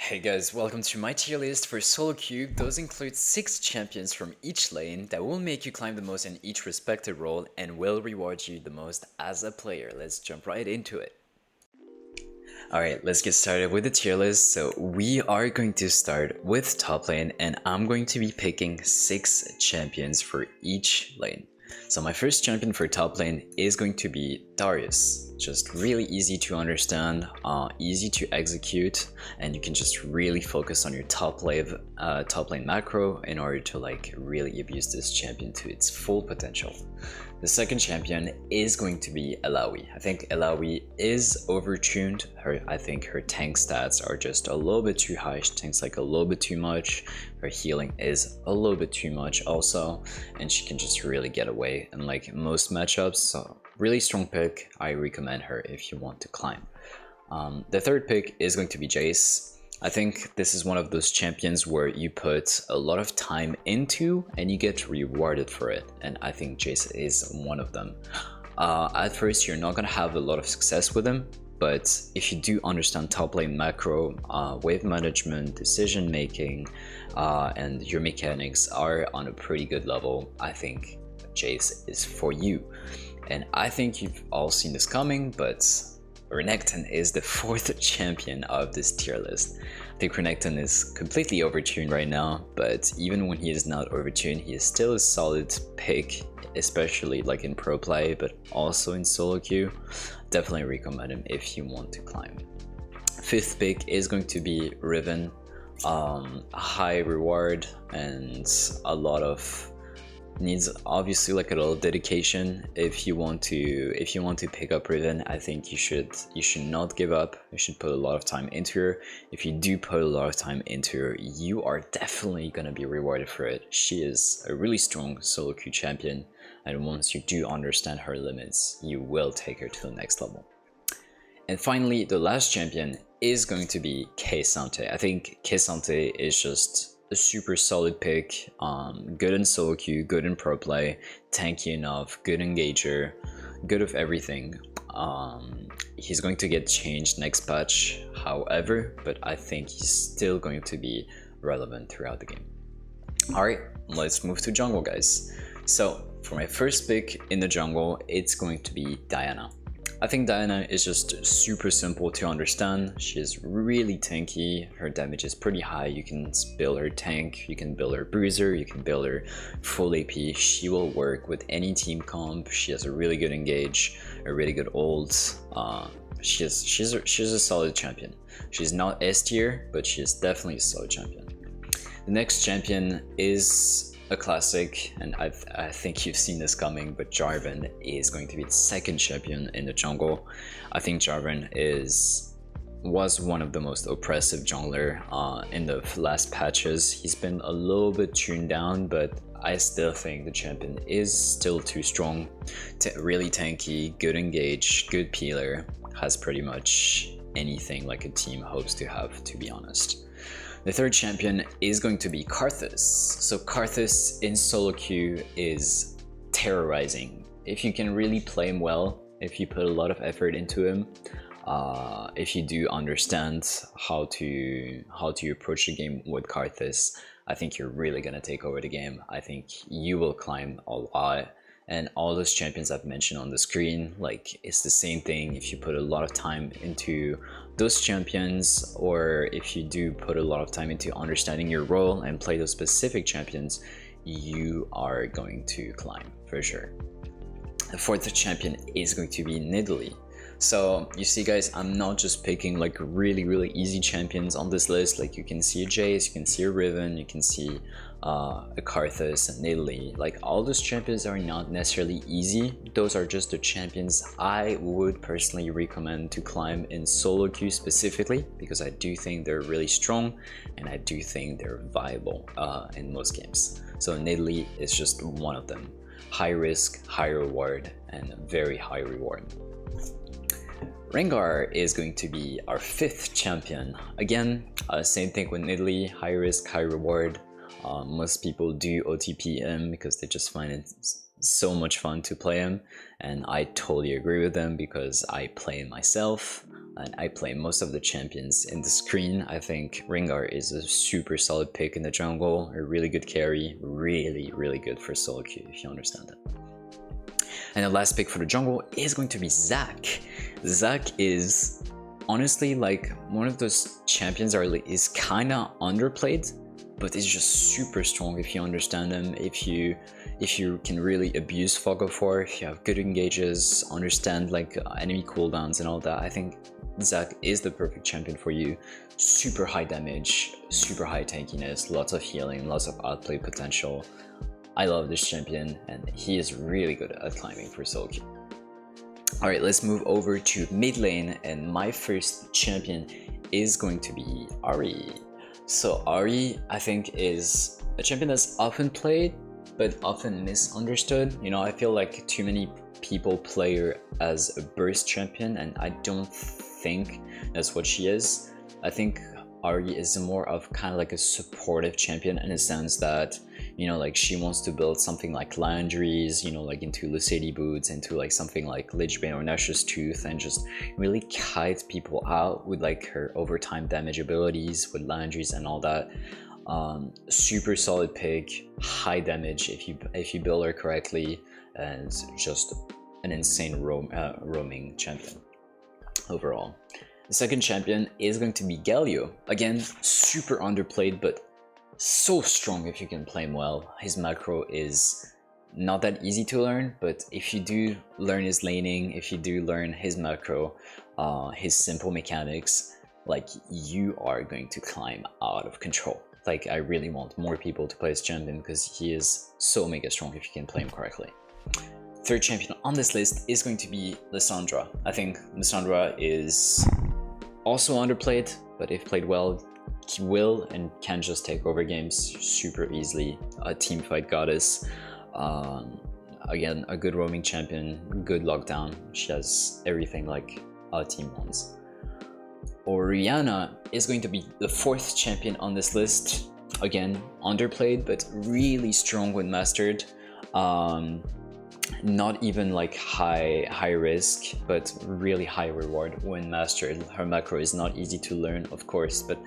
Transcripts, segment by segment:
Hey guys, welcome to my tier list for solo queue. Those include 6 champions from each lane that will make you climb the most in each respective role and will reward you the most as a player. Let's jump right into it. Alright, let's get started with the tier list. So we are going to start with top lane and I'm going to be picking 6 champions for each lane. So my first champion for top lane is going to be Darius. Just really easy to understand, easy to execute, and you can just really focus on your top lane macro in order to really abuse this champion to its full potential. The second champion is going to be Alawi. I think Alawi is overtuned. I think her tank stats are just a little bit too high. She tanks like a little bit too much. Her healing is a little bit too much also, and she can just really get away in like most matchups. So really strong pick. I recommend her if you want to climb. The third pick is going to be Jace. I think this is one of those champions where you put a lot of time into and you get rewarded for it, and I think Jace is one of them. At first you're not gonna have a lot of success with him, but if you do understand top lane macro, wave management, decision making, and your mechanics are on a pretty good level, I think Jace is for you. And I think you've all seen this coming, but Renekton is the 4th champion of this tier list. I think Renekton is completely overtuned right now, but even when he is not overtuned, he is still a solid pick, especially like in pro play, but also in solo queue. Definitely recommend him if you want to climb. 5th pick is going to be Riven. High reward and a lot of needs obviously like a little dedication. If you want to pick up Riven, I think you should not give up. You should put a lot of time into her. If you do put a lot of time into her, you are definitely gonna be rewarded for it. She is a really strong solo queue champion, and once you do understand her limits, you will take her to the next level. And finally, the last champion is going to be K'Sante. I think K'Sante is just a super solid pick, good in solo queue, good in pro play, tanky enough, good engager, good of everything. He's going to get changed next patch, however, but I think he's still going to be relevant throughout the game. Alright, let's move to jungle, guys. So for my first pick in the jungle, it's going to be Diana. I think Diana is just super simple to understand. She is really tanky, her damage is pretty high. You can build her tank, you can build her bruiser, you can build her full AP. She will work with any team comp. She has a really good engage, a really good ult. She's a solid champion. She's not S tier, but she is definitely a solid champion. The next champion is a classic, and I think you've seen this coming, but Jarvan is going to be the 2nd champion in the jungle. I think Jarvan was one of the most oppressive jungler in the last patches. He's been a little bit tuned down, but I still think the champion is still too strong. Really tanky, good engage, good peeler, has pretty much anything like a team hopes to have, to be honest. The 3rd champion is going to be Karthus. So Karthus in solo queue is terrorizing. If you can really play him well, if you put a lot of effort into him, if you do understand how to approach the game with Karthus, I think you're really gonna take over the game. I think you will climb a lot. And all those champions I've mentioned on the screen, like, it's the same thing. If you put a lot of time into those champions, or if you do put a lot of time into understanding your role and play those specific champions, you are going to climb for sure. The 4th champion is going to be Nidalee. So you see, guys, I'm not just picking like really easy champions on this list. Like, you can see a Jace, you can see a Riven, you can see a Karthus and Midlane. Like, all those champions are not necessarily easy. Those are just the champions I would personally recommend to climb in solo queue specifically, because I do think they're really strong and I do think they're viable in most games. So Midlane is just one of them. High risk, high reward, and very high reward. Rengar is going to be our 5th champion. Again, same thing with Nidalee, high risk, high reward. Most people do OTP him because they just find it so much fun to play him, and I totally agree with them because I play him myself. and I play most of the champions in the screen. I think Rengar is a super solid pick in the jungle, a really good carry, really good for solo queue, if you understand that. And the last pick for the jungle is going to be Zac. Zac is honestly like one of those champions that is kind of underplayed, but it's just super strong if you understand them, if you can really abuse Fog of War, if you have good engages, understand like enemy cooldowns and all that. I think Zac is the perfect champion for you. Super high damage, super high tankiness, lots of healing, lots of outplay potential. I love this champion, and he is really good at climbing for solo queue. Alright, let's move over to mid lane, and my first champion is going to be Ahri. So Ahri, I think, is a champion that's often played, but often misunderstood. You know, I feel like too many people play her as a burst champion, and I don't think that's what she is. I think Ahri is more of kind of like a supportive champion in a sense that, you know, like she wants to build something like Landry's, you know, like into Lucidi Boots, into like something like Lichbane or Nash's Tooth, and just really kite people out with like her overtime damage abilities with Landry's and all that. Super solid pick, high damage if you build her correctly, and just an insane roaming champion overall. The second champion is going to be Galio. Again, super underplayed, but so strong if you can play him well. His macro is not that easy to learn, but if you do learn his laning, if you do learn his macro, his simple mechanics, like, you are going to climb out of control. Like, I really want more people to play this champion because he is so mega strong if you can play him correctly. Third champion on this list is going to be Lissandra. I think Lissandra is also underplayed, but if played well, he will and can just take over games super easily. A teamfight goddess. Again, a good roaming champion, good lockdown. She has everything like a team wants. Orianna is going to be the fourth champion on this list. Again, underplayed, but really strong when mastered. Not even like high risk, but really high reward when mastered. Her macro is not easy to learn, of course, but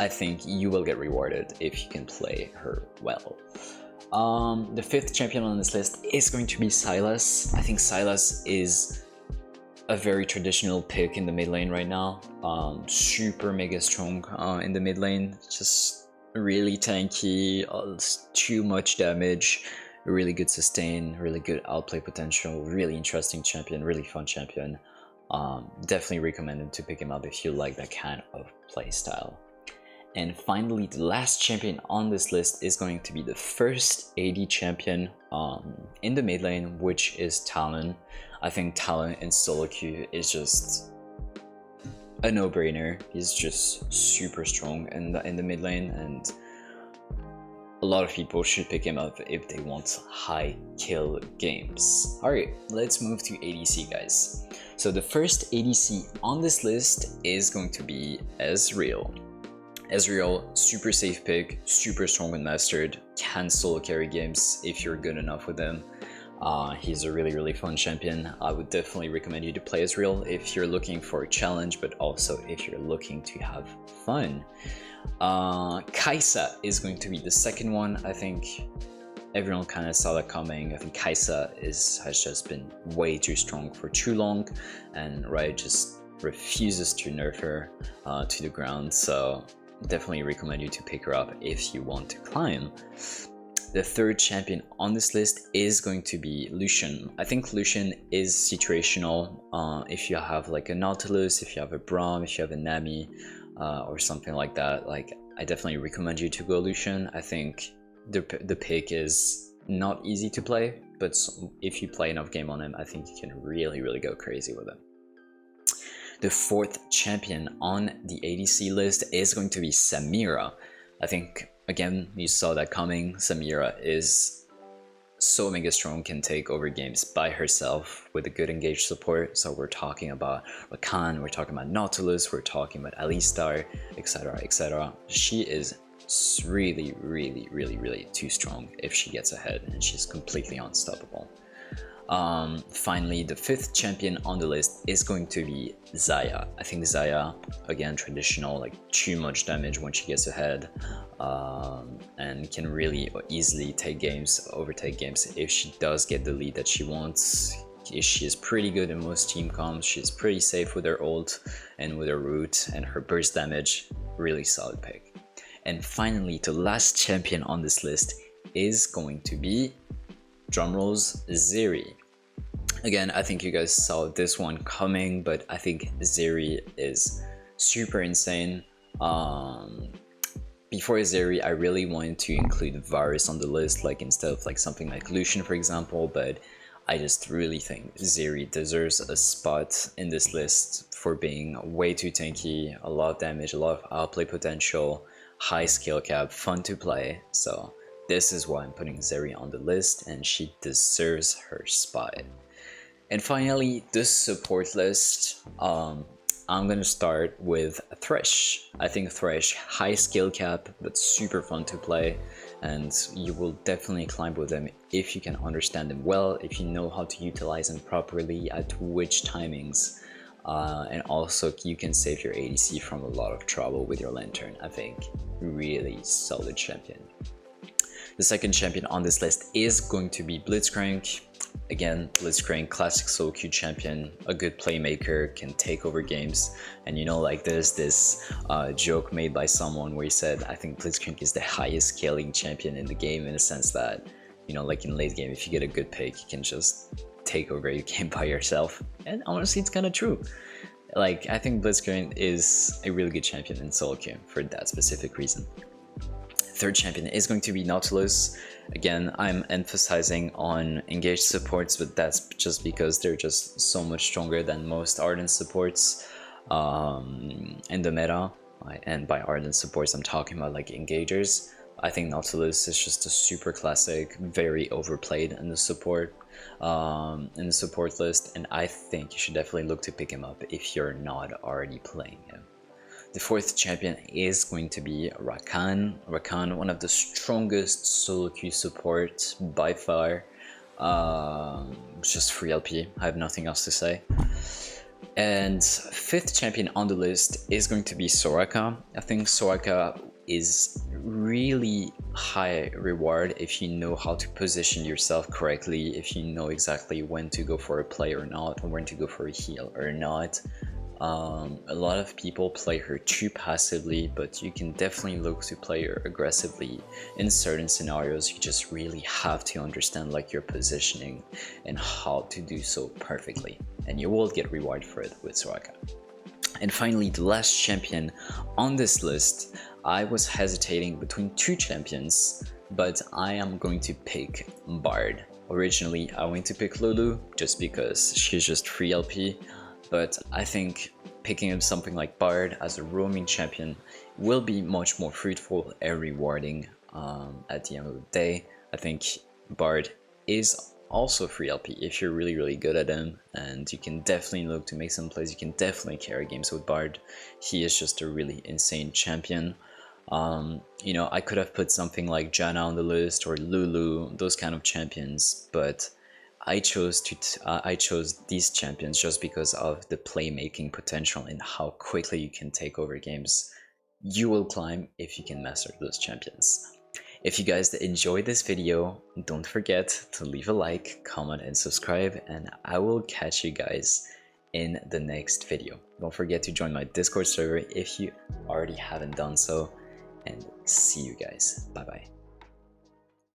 I think you will get rewarded if you can play her well. The fifth champion on this list is going to be Sylas. I think Sylas is a very traditional pick in the mid lane right now. Super mega strong in the mid lane, just really tanky, too much damage. Really good sustain, really good outplay potential, really interesting champion, really fun champion. Definitely recommended to pick him up if you like that kind of play style. And finally, the last champion on this list is going to be the first AD champion in the mid lane, which is Talon. I think Talon in solo queue is just a no-brainer. He's just super strong in the mid lane, and a lot of people should pick him up if they want high kill games. Alright, let's move to ADC, guys. So the first ADC on this list is going to be Ezreal. Ezreal, super safe pick, super strong when mastered, can solo carry games if you're good enough with him. He's a really fun champion. I would definitely recommend you to play Ezreal if you're looking for a challenge, but also if you're looking to have fun. Kai'Sa is going to be the second one. I think everyone kind of saw that coming. I think Kai'Sa has just been way too strong for too long, and Riot just refuses to nerf her to the ground, so definitely recommend you to pick her up if you want to climb. The third champion on this list is going to be Lucian. I think Lucian is situational. If you have like a Nautilus, if you have a Braum, if you have a Nami, or something like that, like, I definitely recommend you to go Lucian. I think the pick is not easy to play, but if you play enough game on him, I think you can really go crazy with him. The fourth champion on the ADC list is going to be Samira. I think, again, you saw that coming. Samira is so mega strong, can take over games by herself with a good engaged support. So we're talking about Rakan, we're talking about Nautilus, we're talking about Alistar, etc, etc. She is really too strong if she gets ahead, and she's completely unstoppable. Finally, the fifth champion on the list is going to be Xayah. I think Xayah, again, traditional, like too much damage when she gets ahead, and can really easily overtake games if she does get the lead that she wants. She is pretty good in most team comps. She's pretty safe with her ult and with her root, and her burst damage, really solid pick. And finally, the last champion on this list is going to be, drumrolls, Zeri. Again, I think you guys saw this one coming, but I think Zeri is super insane. Before Zeri, I really wanted to include Varus on the list, like instead of like something like Lucian, for example, but I just really think Zeri deserves a spot in this list for being way too tanky, a lot of damage, a lot of outplay potential, high skill cap, fun to play. So this is why I'm putting Zeri on the list, and she deserves her spot. And finally, the support list. I'm gonna start with Thresh. I think Thresh, high skill cap, but super fun to play, and you will definitely climb with them if you can understand them well, if you know how to utilize them properly, at which timings, and also you can save your ADC from a lot of trouble with your Lantern. I think really solid champion. The second champion on this list is going to be Blitzcrank. Again, Blitzcrank, classic solo queue champion, a good playmaker, can take over games. And you know, like there's this joke made by someone where he said, I think Blitzcrank is the highest scaling champion in the game, in the sense that, you know, like in late game, if you get a good pick, you can just take over your game by yourself. And honestly, it's kind of true. Like, I think Blitzcrank is a really good champion in solo queue for that specific reason. Third champion is going to be Nautilus. Again, I'm emphasizing on engaged supports, but that's just because they're just so much stronger than most Ardent supports in the meta. And by Ardent supports, I'm talking about like engagers. I think Nautilus is just a super classic, very overplayed in the support list, and I think you should definitely look to pick him up if you're not already playing him. The fourth champion is going to be Rakan. Rakan, one of the strongest solo queue support by far. Just free LP, I have nothing else to say. And fifth champion on the list is going to be Soraka. I think Soraka is really high reward if you know how to position yourself correctly, if you know exactly when to go for a play or not, or when to go for a heal or not. A lot of people play her too passively, but you can definitely look to play her aggressively in certain scenarios. You just really have to understand like your positioning and how to do so perfectly, and you will get reward for it with Soraka. And finally, the last champion on this list, I was hesitating between two champions, but I am going to pick Bard. Originally, I wanted to pick Lulu just because she's just free LP, but I think picking up something like Bard as a roaming champion will be much more fruitful and rewarding at the end of the day. I think Bard is also free LP if you're really good at him, and you can definitely look to make some plays. You can definitely carry games with Bard. He is just a really insane champion. You know, I could have put something like Janna on the list or Lulu, those kind of champions, but I chose these champions just because of the playmaking potential and how quickly you can take over games. You will climb if you can master those champions. If you guys enjoyed this video, don't forget to leave a like, comment, and subscribe, and I will catch you guys in the next video. Don't forget to join my Discord server if you already haven't done so, and see you guys. Bye bye.